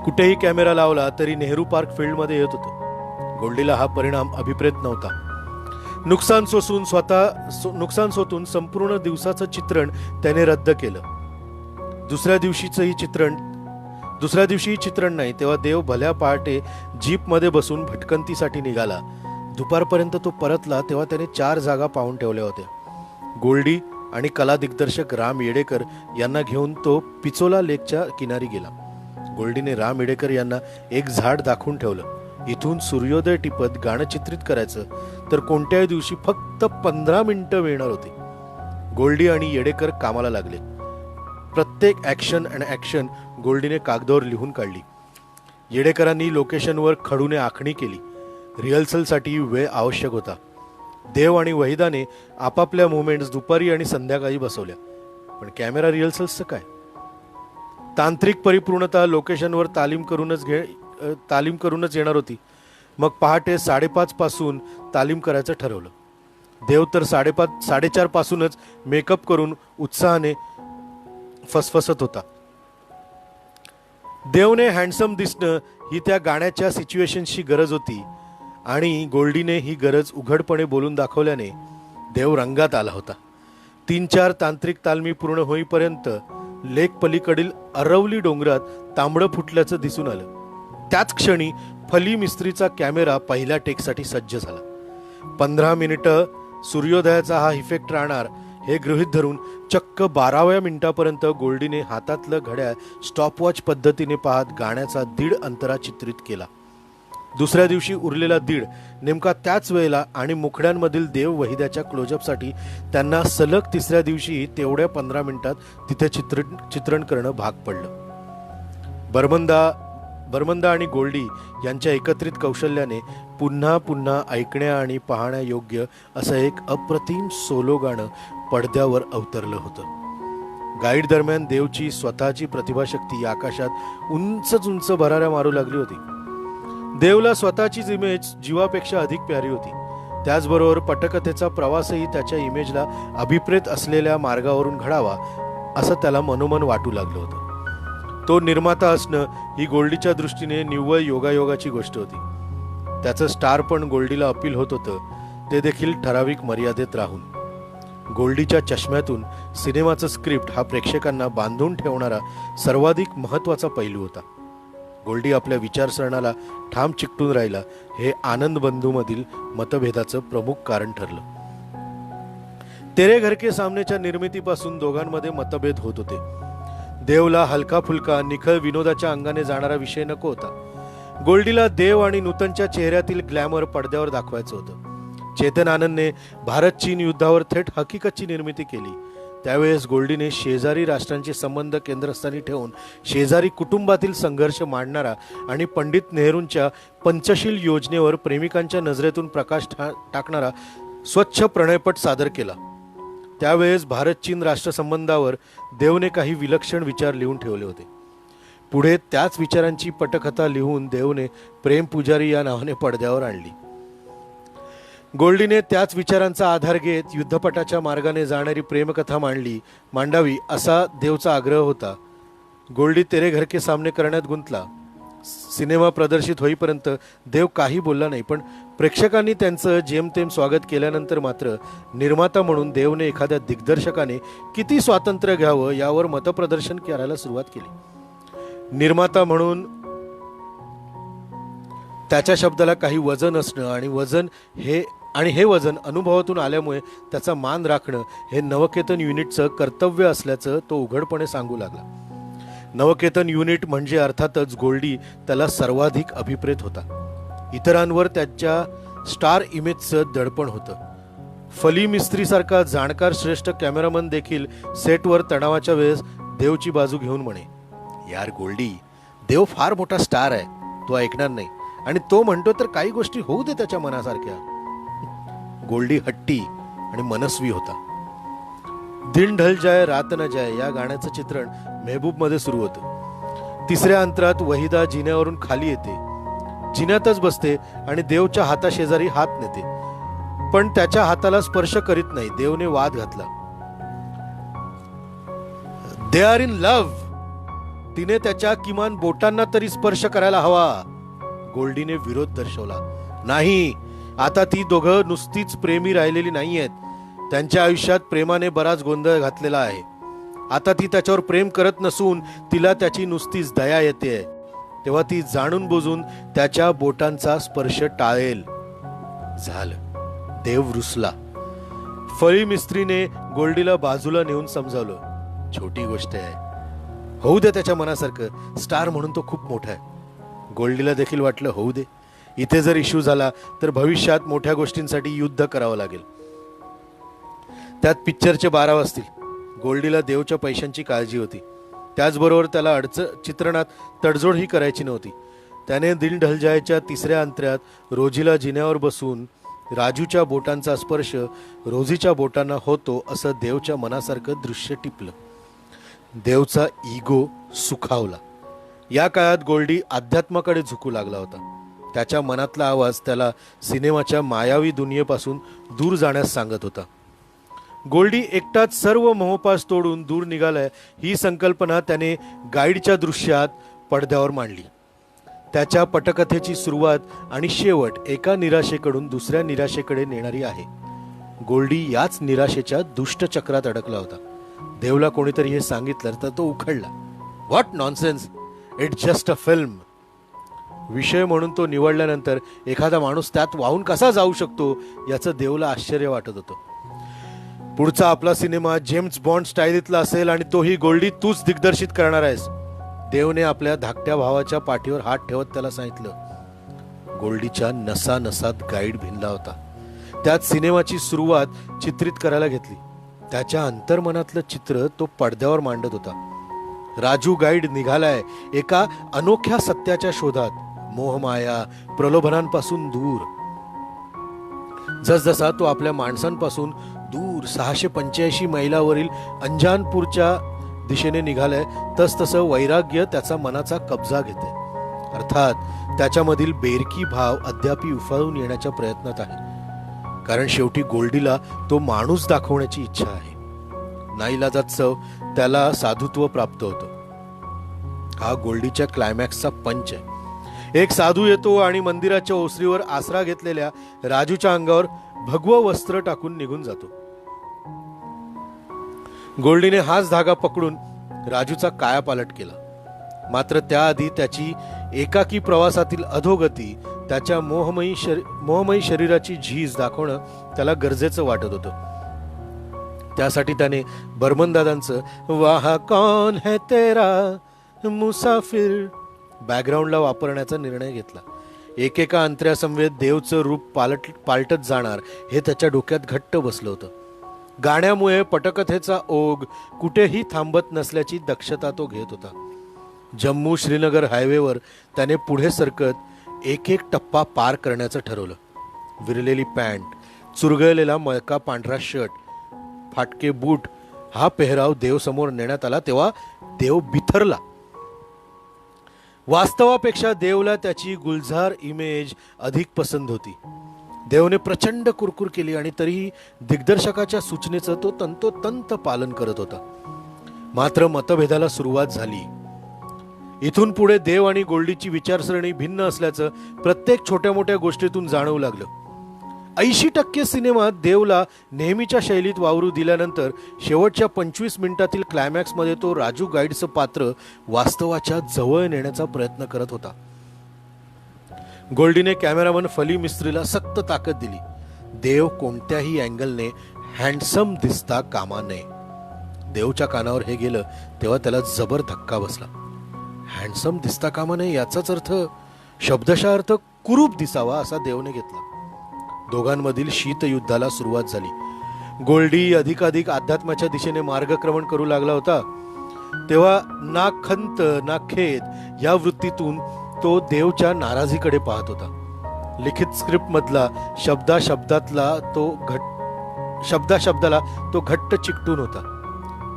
कुठेही कॅमेरा लावला तरी नेहरू पार्क फील्डमध्ये येत होतं. गोल्डीला हा परिणाम अभिप्रेत नव्हता. नुकसान सोतून संपूर्ण दिवसाचं चित्रण त्याने रद्द केलं. दुसऱ्या दिवशीही चित्रण नाही तेव्हा देव भल्या पहाटे जीपमध्ये बसून भटकंतीसाठी निघाला. दुपारपर्यंत तो परतला तेव्हा त्याने 4 जागा पाहून ठेवल्या होत्या. गोल्डी आणि कला दिग्दर्शक राम येडेकर यांना घेऊन तो पिचोला लेकच्या किनारी गेला. गोल्डीने राम येडेकर यांना एक झाड दाखवून ठेवलं. इथून सूर्योदय टिपत गाणं चित्रित करायचं तर कोणत्याही दिवशी फक्त 15 मिनिटं मिळणार होती. गोल्डी आणि येडेकर कामाला लागले. प्रत्येक ॲक्शन गोल्डीने कागदावर लिहून काढली. येडेकरांनी लोकेशनवर खडूने आखणी केली. रिहर्सलसाठी वेळ आवश्यक होता. देव आणि वहिदाने आपापल्या मुवमेंट्स दुपारी आणि संध्याकाळी बसवल्या. पण कॅमेरा रिहर्सल्सचं काय? तांत्रिक परिपूर्णता लोकेशनवर तालीम करूनच येणार होती. मग पहाटे 5:30 पासून तालीम करायचं ठरवलं. देव तर 4:30 पासूनच मेकअप करून उत्साहाने फसफसत होता. देवने हँडसम दिसणं ही त्या गाण्याच्या सिच्युएशनची गरज होती आणि गोल्डीने ही गरज उघडपणे बोलून दाखवल्याने देव रंगात आला होता. 3-4 तांत्रिक तालमी पूर्ण होईपर्यंत लेक पलीकडील अरवली डोंगरात तांबडं फुटल्याचं दिसून आलं. त्याच क्षणी फली मिस्त्रीचा कॅमेरा पहिल्या टेकसाठी सज्ज झाला. 15 मिनिटं सूर्योदयाचा हा इफेक्ट राहणार हे गृहीत धरून चक्क 12व्या मिनिटापर्यंत गोल्डीने हातातलं घड्याळ स्टॉपवॉच पद्धतीने पाहत गाण्याचा 1.5 अंतरा चित्रित केला. दुसऱ्या दिवशी उरलेला 1.5 नेमका त्याच वेळेला आणि मुखड्यांमधील देव वहिद्याच्या क्लोजअपसाठी त्यांना सलग तिसऱ्या दिवशी तेवढ्या 15 मिनिटात तिथे चित्रण करणं भाग पडलं. बर्मनदा आणि गोल्डी यांच्या एकत्रित कौशल्याने पुन्हा पुन्हा ऐकण्या आणि पाहण्यायोग्य असं एक अप्रतिम सोलो गाणं पडद्यावर अवतरलं होतं. गाईड दरम्यान देवची स्वतःची प्रतिभाशक्ती आकाशात उंच भराऱ्या मारू लागली होती. देवला स्वतःचीच इमेज जीवापेक्षा अधिक प्यारी होती. त्याचबरोबर पटकथेचा प्रवासही त्याच्या इमेजला अभिप्रेत असलेल्या मार्गावरून घडावा असं त्याला मनोमन वाटू लागलं होतं. तो निर्माता असणं ही गोल्डीच्या दृष्टीने निव्वळ योगायोगाची गोष्ट होती. त्याचं स्टार पण गोल्डीला अपील होत होतं, ते देखील ठराविक मर्यादेत राहून. गोल्डीच्या चष्म्यातून सिनेमाचं स्क्रिप्ट हा प्रेक्षकांना बांधून ठेवणारा सर्वाधिक महत्त्वाचा पैलू होता. गोल्डी आपल्या विचारसरणाला ठाम चिकटून राहिला हे आनंद बंधूमधील मतभेदाचं प्रमुख कारण ठरलं. तेरे घर के सामनेच्या निर्मितीपासून दोघांमध्ये मतभेद होत होते. देवला हलका फुलका निखळ विनोदाच्या अंगाने जाणारा विषय नको होता. गोल्डीला देव आणि नूतनच्या चेहऱ्यातील ग्लॅमर पडद्यावर दाखवायचं होतं. चेतन आनंदने भारत चीन युद्धावर थेट हकीकतची निर्मिती केली. त्यावेळेस गोल्डीने शेजारी राष्ट्रांचे संबंध केंद्रस्थानी ठेवून शेजारी कुटुंबातील संघर्ष मांडणारा आणि पंडित नेहरूंच्या पंचशील योजनेवर प्रेमिकांच्या नजरेतून प्रकाश टाकणारा स्वच्छ प्रणयपट सादर केला. त्यावेळेस भारत चीन राष्ट्रसंबंधावर देवने काही विलक्षण विचार लिहून ठेवले होते. पुढे त्याच विचारांची पटकथा लिहून देवने प्रेम पुजारी या नावाने पडद्यावर आणली. गोल्डीने त्याच विचारांचा आधार घेत युद्धपटाच्या मार्गाने जाणारी प्रेमकथा मांडावी असा देवचा आग्रह होता. गोल्डी तेरे घर के सामने करण्यात गुंतला. सिनेमा प्रदर्शित होईपर्यंत देव काही बोलला नाही, पण प्रेक्षकांनी त्यांचं जेमतेम स्वागत केल्यानंतर मात्र निर्माता म्हणून देवने एखाद्या दिग्दर्शकाने किती स्वातंत्र्य घ्यावं यावर मतप्रदर्शन करायला सुरुवात केली. निर्माता म्हणून त्याच्या शब्दाला काही वजन असणं आणि हे वजन अनुभवातून आल्यामुळे त्याचा मान राखणं हे नवकेतन युनिटचं कर्तव्य असल्याचं तो उघडपणे सांगू लागला. नवकेतन युनिट म्हणजे अर्थातच गोल्डी त्याला सर्वाधिक अभिप्रेत होता. इतरांवर त्याच्या स्टार इमेजचं दडपण होतं. फली मिस्त्रीसारखा जाणकार श्रेष्ठ कॅमेरामन देखील सेटवर तणावाच्या वेळेस देवची बाजू घेऊन म्हणे, यार गोल्डी, देव फार मोठा स्टार आहे, तो ऐकणार नाही आणि तो म्हणतो तर काही गोष्टी होऊ दे त्याच्या मनासारख्या. गोल्डी हट्टी आणि मनस्वी होता. दिन ढल जाय रात न जाय या गाण्याचं चित्रण मेहबूब मध्ये सुरू होतं. तिसऱ्या अंतरात वहिदा जिन्यावरून खाली येते, जिन्यातच बसते आणि देवच्या हाताशेजारी हात नेते, पण त्याच्या हाताला स्पर्श करीत नाही. देवने वाद घातला, दे आर इन लव्ह, तिने त्याच्या किमान बोटांना तरी स्पर्श करायला हवा. गोल्डीने विरोध दर्शवला, नाही, आता ती दोघं नुसतीच प्रेमी राहिलेली नाहीयेत, त्यांच्या आयुष्यात प्रेमाने बराच गोंधळ घातलेला आहे. आता ती त्याच्यावर प्रेम करत नसून तिला त्याची नुसतीच दया येते, तेव्हा ती जाणून बुजून त्याच्या बोटांचा स्पर्श टाळेल. झालं, देव रुसला. फळी मिस्त्रीने गोल्डीला बाजूला नेऊन समजावलं, छोटी गोष्ट आहे, होऊ दे त्याच्या मनासारखं, स्टार म्हणून तो खूप मोठा आहे. गोल्डीला देखील वाटलं होऊ दे, इथे जर इश्यू झाला तर भविष्यात मोठ्या गोष्टींसाठी युद्ध करावं लागेल, त्यात पिक्चरचे 12 वाजतील. गोल्डीला देवच्या पैशांची काळजी होती, त्याचबरोबर त्याला चित्रणात तडजोडही करायची नव्हती. त्याने दिल ढल जायच्या तिसऱ्या अंतऱ्यात रोजीला जिन्यावर बसून राजूच्या बोटांचा स्पर्श रोजीच्या बोटांना होतो असं देवच्या मनासारखं दृश्य टिपलं. देवचा इगो सुखावला. या काळात गोल्डी अध्यात्माकडे झुकू लागला होता. त्याच्या मनातला आवाज त्याला सिनेमाच्या मायावी दुनियेपासून दूर जाण्यास सांगत होता. गोल्डी एकटाच सर्व मोहपास तोडून दूर निघालाय ही संकल्पना त्याने गाईडच्या दृश्यात पडद्यावर मांडली. त्याच्या पटकथेची सुरुवात आणि शेवट एका निराशेकडून दुसऱ्या निराशेकडे नेणारी आहे. गोल्डी याच निराशेच्या दुष्ट चक्रात अडकला होता. देवला कोणीतरी हे सांगितलं तर तो उखडला, what nonsense, it's just a film. विषय म्हणून तो निवडल्यानंतर एखादा माणूस त्यात वाहून कसा जाऊ शकतो याचं देवला आश्चर्य वाटत होतं. पुढचा आपला सिनेमा जेम्स बॉन्ड स्टाईलीतला असेल आणि तोही गोल्डी तूच दिग्दर्शित करणार आहेस, देवने आपल्या धाकट्या भावाच्या पाठीवर हात ठेवत त्याला सांगितलं. गोल्डीच्या नसा नसात गाईड भिनला होता. त्यात सिनेमाची सुरुवात चित्रित करायला घेतली. त्याच्या अंतर्मनातलं चित्र तो पडद्यावर मांडत होता. राजू गाईड निघालाय एका अनोख्या सत्याच्या शोधात, मोहमाया प्रलोभनांपासून दूर. जसजसा तो आपल्या माणसांपासून दूर 685 मैलावरील अंजानपूरच्या दिशेने निघालाय तसतसं वैराग्य त्याचा मनाचा कब्जा घेते. अर्थात त्याच्यामधील बेरकी भाव अद्यापी उफाळून येण्याच्या प्रयत्नात आहे, कारण शेवटी गोल्डीला तो माणूस दाखवण्याची इच्छा आहे. नाईलाजास्तव त्याला साधुत्व प्राप्त होतं. हा गोल्डीच्या क्लायमॅक्सचा पंच आहे. एक साधू येतो आणि मंदिराच्या ओसरीवर आसरा घेतलेल्या राजूच्या अंगावर भगवं वस्त्र टाकून निघून जातो. गोल्डीने हाच धागा पकडून राजूचा कायापालट केला. मात्र त्याआधी त्याची एकाकी प्रवासातील अधोगती, त्याच्या मोहमयी शरीराची झीज दाखवणं त्याला गरजेचं वाटत होतं. त्यासाठी त्याने बर्मन दादांचं वाह कौन है तेरा मुसाफिर बॅकग्राऊंडला वापरण्याचा निर्णय घेतला. एकेका अंतऱ्यासमवेत देवचं रूप पालटत जाणार हे त्याच्या डोक्यात घट्ट बसलं होतं. गाण्यामुळे पटकथेचा ओघ कुठेही थांबत नसल्याची दक्षता तो घेत होता. जम्मू श्रीनगर हायवेवर त्याने पुढे सरकत एक एक टप्पा पार करण्याचं ठरवलं. विरलेली पॅन्ट, चुरगळलेला मळका पांढरा शर्ट, फाटके बूट हा पेहराव देव समोर नेण्यात आला तेव्हा देव बिथरला. वास्तवापेक्षा देवला त्याची गुलजार इमेज अधिक पसंत होती. देवने प्रचंड कुरकुर केली आणि तरीही दिग्दर्शकाच्या सूचनेचं तो तंतोतंत पालन करत होता. मात्र मतभेदाला सुरुवात झाली. इथून पुढे देव आणि गोल्डीची विचारसरणी भिन्न असल्याचं प्रत्येक छोट्या मोठ्या गोष्टीतून जाणवू लागलं. 80% सिनेमात देवला नेहमीच्या शैलीत वावरू दिल्यानंतर शेवटच्या 25 मिनिटातील क्लायमॅक्समध्ये तो राजू गाईडचं पात्र वास्तवाच्या जवळ नेण्याचा प्रयत्न करत होता. गोल्डीने कॅमेरामन फली मिस्त्रीला सक्त ताकद दिली. देव कोणत्याही अँगलने हँडसम दिसता कामा नये. देवच्या कानावर हे गेलं तेव्हा त्याला जबर धक्का बसला. हँडसम दिसता कामा नये याचाच अर्थ, शब्दशः अर्थ कुरूप दिसावा असा देवने घेतला. दोघांमधील शीतयुद्धाला सुरुवात झाली. गोल्डी अधिकाधिक अध्यात्माच्या दिशेने मार्गक्रमण करू लागला होता. तेव्हा ना खंत ना खेद या वृत्तीतून तो देवच्या नाराजीकडे पाहत होता. लिखित स्क्रिप्ट मधला शब्दाला तो घट्ट चिकटून होता.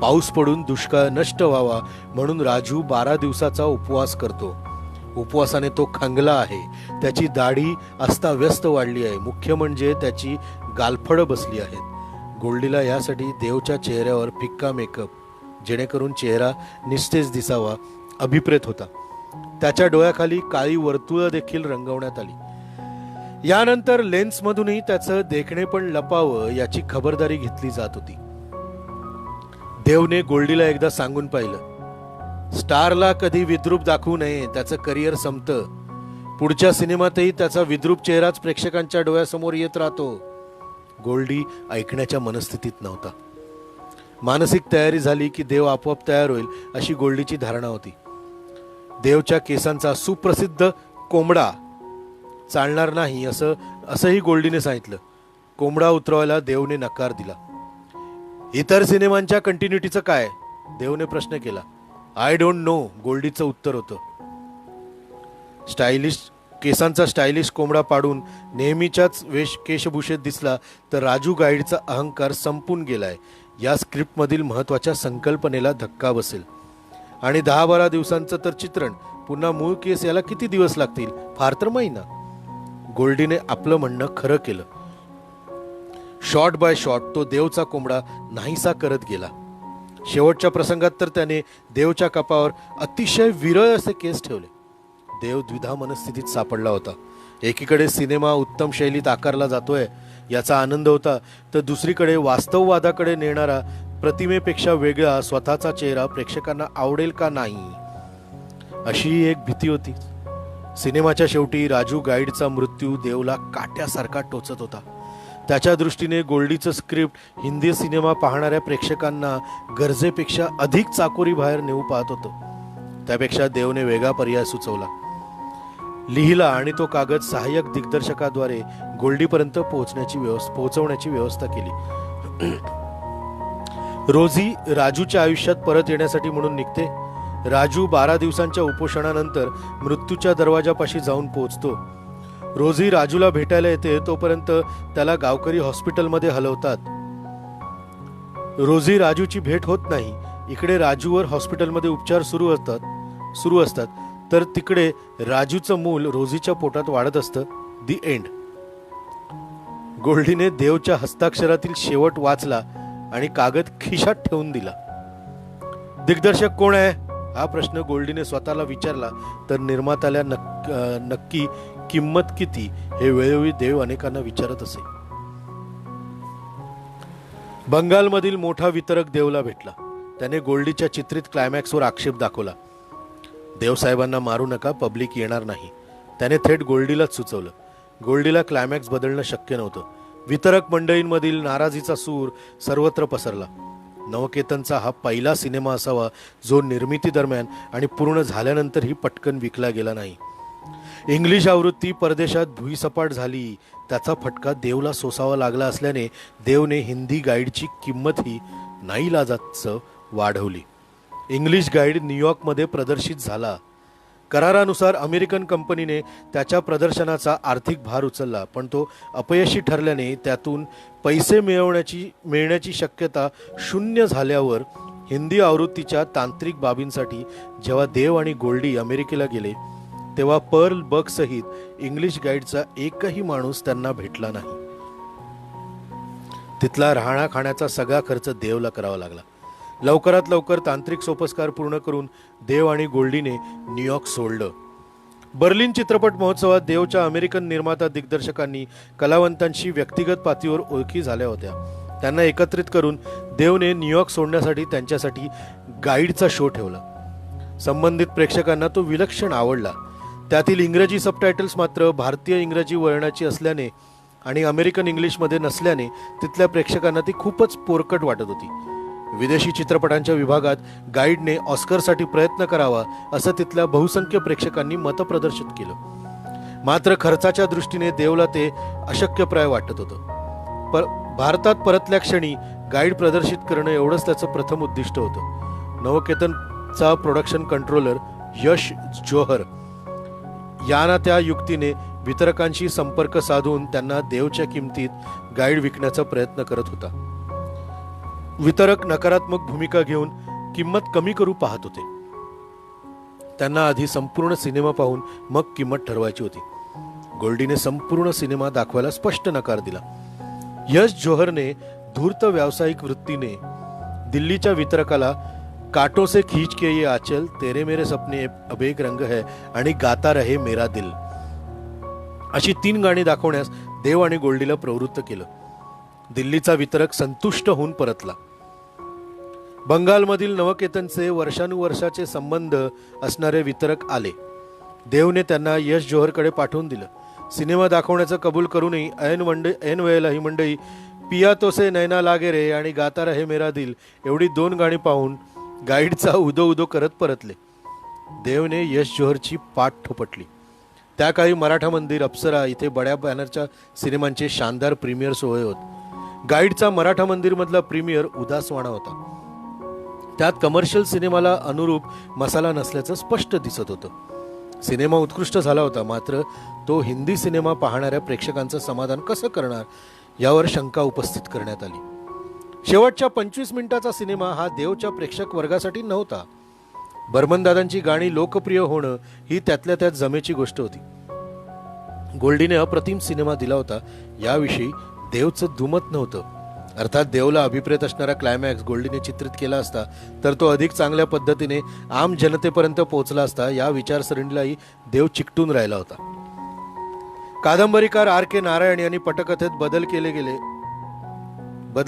पाऊस पडून दुष्काळ नष्ट व्हावा म्हणून राजू 12 दिवसाचा उपवास करतो. उपवासाने तो खंगला आहे. त्याची दाढी अस्ताव्यस्त वाढली आहे. मुख्य म्हणजे त्याची गालफडं बसली आहेत. गोल्डीला यासाठी देवच्या चेहऱ्यावर फिक्का मेकअप, जेणेकरून चेहरा निस्तेज दिसावा, अभिप्रेत होता. त्याच्या डोळ्याखाली काळी वर्तुळं देखील रंगवण्यात आली. यानंतर लेन्समधूनही त्याचं देखणे पण लपावं याची खबरदारी घेतली जात होती. देवने गोल्डीला एकदा सांगून पाहिलं, स्टारला कधी विद्रूप दाखवू नये, त्याचं करिअर संपतं. पुढच्या सिनेमातही त्याचा विद्रूप चेहराच प्रेक्षकांच्या डोळ्यासमोर येत राहतो. गोल्डी ऐकण्याच्या मनस्थितीत नव्हता. मानसिक तयारी झाली की देव आपोआप तयार होईल अशी गोल्डीची धारणा होती. देवच्या केसांचा सुप्रसिद्ध कोंबडा चालणार नाही असंही गोल्डीने सांगितलं. कोंबडा उतरवायला देवने नकार दिला. इतर सिनेमांच्या कंटिन्युटीचं काय, देवने प्रश्न केला. आय डोंट नो, गोल्डीचं उत्तर होतं. केसांचा स्टायलिश कोंबडा पाडून नेहमीच्याच केशभूषेत दिसला तर राजू गाईडचा अहंकार संपून गेलाय या स्क्रिप्टमधील महत्वाच्या संकल्पनेला धक्का बसेल. आणि 10-12 दिवसांचं तर चित्रण, पुन्हा मूळ केस याला किती दिवस लागतील, फार तर महिना. गोल्डीने आपलं म्हणणं खरं केलं. शॉट बाय शॉट तो देवचा कोंबडा नाहीसा करत गेला. शेवटच्या प्रसंगात तर त्याने देवच्या कपावर अतिशय विरळ असे केस ठेवले. देव द्विधा मनस्थितीत सापडला होता. एकीकडे सिनेमा उत्तम शैलीत आकारला जातोय याचा आनंद होता, तर दुसरीकडे वास्तववादाकडे नेणारा प्रतिमेपेक्षा वेगळा स्वतःचा चेहरा प्रेक्षकांना आवडेल का नाही अशी एक भीती होती. सिनेमाच्या शेवटी राजू गाईडचा मृत्यू देवला काट्यासारखा टोचत होता. त्याच्या दृष्टीने गोल्डीचं स्क्रिप्ट हिंदी सिनेमा पाहणाऱ्या प्रेक्षकांना गरजेपेक्षा अधिक चाकोरी बाहेर नेऊ पाहत होतं. त्यापेक्षा देवने वेगळा पर्याय सुचवला, लिहिला आणि तो कागद सहाय्यक दिग्दर्शकाद्वारे गोल्डीपर्यंत पोहोचवण्याची व्यवस्था केली. रोजी राजूच्या आयुष्यात परत येण्यासाठी म्हणून निघते. राजू 12 दिवसांच्या उपोषणानंतर मृत्यूच्या दरवाजापाशी जाऊन पोहोचतो. रोजी राजूला भेटायला येते, तोपर्यंत त्याला गावकरी हॉस्पिटलमध्ये हलवतात. रोजी राजूची भेट होत नाही. इकडे राजूवर हॉस्पिटलमध्ये उपचार सुरू असतात तर तिकडे राजूचं मूल रोजीच्या पोटात वाढत असतं. दी एंड. गोल्डीने देवच्या हस्ताक्षरातील शेवट वाचला आणि कागद खिशात ठेवून दिला. दिग्दर्शक कोण आहे हा प्रश्न गोल्डीने स्वतःला विचारला तर निर्मात्याला नक्की किंमत किती हे वेळोवेळी देव अनेकांना विचारत असे. बंगालमधील मोठा वितरक देवला भेटला. त्याने गोल्डीच्या चित्रित क्लायमॅक्सवर आक्षेप दाखवला. देवसाहेबांना मारू नका, पब्लिक येणार नाही. त्याने थेट गोल्डीलाच सुचवलं. गोल्डीला क्लायमॅक्स बदलणं शक्य नव्हतं. वितरक मंडळींमधील नाराजीचा सूर सर्वत्र पसरला. नवकेतनचा हा पहिला सिनेमा असावा जो निर्मिती दरम्यान आणि पूर्ण झाल्यानंतरही पटकन विकला गेला नाही. इंग्लिश आवृत्ती परदेशात भुईसपाट झाली, त्याचा फटका देवला सोसावा लागला असल्याने देवने हिंदी गाईडची किंमतही नाईलाजाचं वाढवली. इंग्लिश गाईड न्यूयॉर्कमध्ये प्रदर्शित झाला. करारानुसार अमेरिकन कंपनीने त्याच्या प्रदर्शनाचा आर्थिक भार उचलला, पण तो अपयशी ठरल्याने त्यातून पैसे मिळण्याची शक्यता शून्य झाल्यावर हिंदी आवृत्तीच्या तांत्रिक बाबींसाठी जेव्हा देव आणि गोल्डी अमेरिकेला गेले तेव्हा पर्ल बक सहित इंग्लिश गाईडचा एकही माणूस त्यांना भेटला नाही. तिथला राहण्या खाण्याचा सगळा खर्च देवला करावा लागला. लवकरात लवकर तांत्रिक सोपस्कार पूर्ण करून देव आणि गोल्डीने न्यूयॉर्क सोडलं. बर्लिन चित्रपट महोत्सवात देवच्या अमेरिकन निर्माता दिग्दर्शकांनी कलावंतांशी व्यक्तिगत पातळीवर ओळखी झाल्या होत्या. त्यांना एकत्रित करून देवने न्यूयॉर्क सोडण्यासाठी त्यांच्यासाठी गाईडचा शो ठेवला. संबंधित प्रेक्षकांना तो विलक्षण आवडला. त्यातील इंग्रजी सबटायटल्स मात्र भारतीय इंग्रजी वळणाची असल्याने आणि अमेरिकन इंग्लिशमध्ये नसल्याने तिथल्या प्रेक्षकांना ती खूपच पोरकट वाटत होती. विदेशी चित्रपटांच्या विभागात गाईडने ऑस्करसाठी प्रयत्न करावा असं तिथल्या बहुसंख्य प्रेक्षकांनी मतप्रदर्शित केलं. मात्र खर्चाच्या दृष्टीने देवला ते अशक्यप्राय वाटत होतं. भारतात परतल्या क्षणी गाईड प्रदर्शित करणं एवढंच त्याचं प्रथम उद्दिष्ट होतं. नवकेतनचा प्रोडक्शन कंट्रोलर यश जोहर याना त्या युक्तीने वितरकांशी संपर्क साधून त्यांना देवच्या किमतीत गाईड विकण्याचा प्रयत्न करत होता. वितरक नकारात्मक भूमिका घेऊन किंमत कमी करू पाहत होते. त्यांना आधी संपूर्ण सिनेमा पाहून मग किंमत ठरवायची होती. गोल्डीने संपूर्ण सिनेमा दाखवायला स्पष्ट नकार दिला. यश जोहरने धूर्त व्यावसायिक वृत्तीने दिल्लीच्या वितरकाला कांटों से खींच के ये आंचल, तेरे मेरे सपने अब एक रंग है आणि गाता रहे मेरा दिल अशी 3 गाणी दाखवण्यास देव आणि गोल्डीला प्रवृत्त केलं. दिल्लीचा वितरक संतुष्ट होऊन परतला. बंगालमधील नवकेतनचे वर्षानुवर्षाचे संबंध असणारे वितरक आले. देवने त्यांना यश जोहरकडे पाठवून दिलं. सिनेमा दाखवण्याचं कबूल करूनही ऐन वेळेला ही मंडळी पिया तो से नैना लागे रे आणि गाता रहे मेरा दिल एवढी 2 गाणी पाहून गाईडचा उदो उदो करत परतले. देवने यश जोहरची पाठ थोपटली. त्या काळी मराठा मंदिर, अप्सरा इथे बड्या बॅनरच्या सिनेमांचे शानदार प्रीमियर सोहळे होत. गाईडचा मराठा मंदिर मधला प्रीमियर उदासवाणा होता. त्यात कमर्शियल सिनेमाला अनुरूप मसाला नसल्याचं स्पष्ट दिसत होतं. सिनेमा उत्कृष्ट झाला होता, मात्र तो हिंदी सिनेमा पाहणाऱ्या प्रेक्षकांचं समाधान कसं करणार यावर शंका उपस्थित करण्यात आली. शेवटच्या 25 मिनिटाचा सिनेमा हा देवच्या प्रेक्षक वर्गासाठी नव्हता. बर्मनदादांची गाणी लोकप्रिय होणं ही त्यातल्या त्यात जमेची गोष्ट होती. गोल्डीने अप्रतिम सिनेमा दिला होता, याविषयी देवचं दुमत नव्हतं. अर्थात देवला अभिप्रेत असणारा क्लायमॅक्स गोल्डीने चित्रित केला असता तर तो अधिक चांगल्या पद्धतीने आम जनतेपर्यंत पोहोचला असता, या विचारसरणीलाही देव चिकटून राहिला होता. कादंबरीकार R.K. नारायण यांनी पटकथेत बदल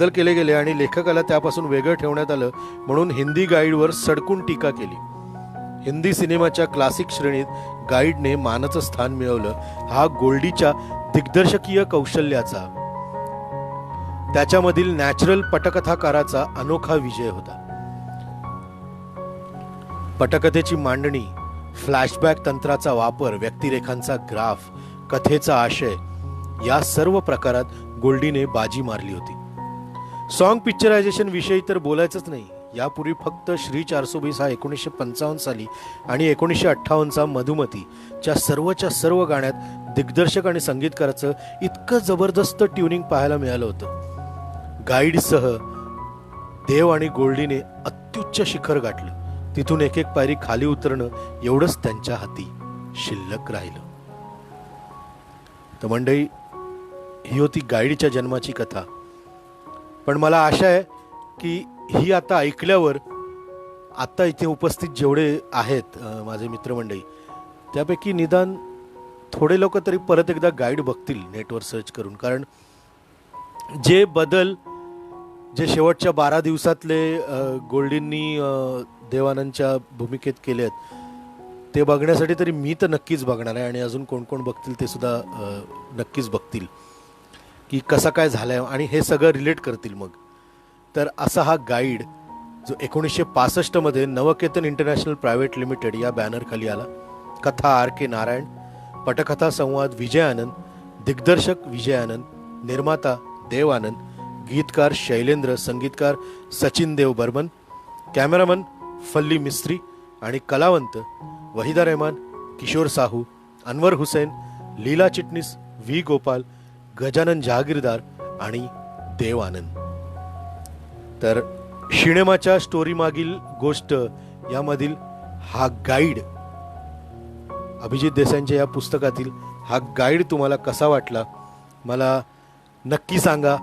केले गेले आणि लेखकाला त्यापासून वेगळं ठेवण्यात आलं म्हणून हिंदी गाईडवर सडकून टीका केली. हिंदी सिनेमाच्या क्लासिक श्रेणीत गाईडने मानाचं स्थान मिळवलं. हा गोल्डीच्या दिग्दर्शकीय कौशल्याचा, त्याच्यामधील नॅचरल पटकथाकाराचा अनोखा विजय होता. पटकथेची मांडणी, फ्लॅशबॅक तंत्राचा वापर, व्यक्तिरेखांचा ग्राफ, कथेचा आशय या सर्व प्रकारात गोल्डीने बाजी मारली होती. सॉन्ग पिक्चरायझेशन विषयी तर बोलायचंच नाही. यापूर्वी फक्त श्री 420 हा 1955 साली आणि 1958चा मधुमती च्या सर्व गाण्यात दिग्दर्शक आणि संगीतकाराचं इतकं जबरदस्त ट्युनिंग पाहायला मिळालं होतं. गाईडसह देव आणि गोल्डीने अत्युच्च शिखर गाठलं. तिथून एक एक पायरी खाली उतरणं एवढंच त्यांच्या हाती शिल्लक राहिलं. तर मंडळी, ही होती गाईडच्या जन्माची कथा. पण मला आशा आहे की ही आता ऐकल्यावर आता इथे उपस्थित जेवढे आहेत माझे मित्रमंडळी, त्यापैकी निदान थोडे लोक तरी परत एकदा गाईड बघतील नेटवर सर्च करून. कारण जे बदल जे शेवटच्या 12 दिवसातले गोल्डींनी देवानंदच्या भूमिकेत केले आहेत ते बघण्यासाठी तरी मी तर नक्कीच बघणार आहे. आणि अजून कोण कोण बघतील ते सुद्धा नक्कीच बघतील की कसा काय झालाय आणि हे सगळं रिलेट करतील. मग तर असा हा गाईड जो 1965 मध्ये नवकेतन इंटरनॅशनल प्रायव्हेट लिमिटेड या बॅनर खाली आला. कथा R.K. नारायण, पटकथा संवाद विजय आनंद, दिग्दर्शक विजय आनंद, निर्माता देव आनंद, गीतकार शैलेंद्र, संगीतकार सचिन देव बर्मन, कॅमेरामन फल्ली मिस्त्री आणि कलावंत वहिदा रहमान, किशोर साहू, अनवर हुसेन, लीला चिटणीस, व्ही गोपाल, गजानन जहागीरदार आणि देव आनंद. तर सिनेमाच्या स्टोरी मागील गोष्ट यामधील हा गाईड, अभिजित देसाईंच्या या पुस्तकातील हा गाईड तुम्हाला कसा वाटला मला नक्की सांगा.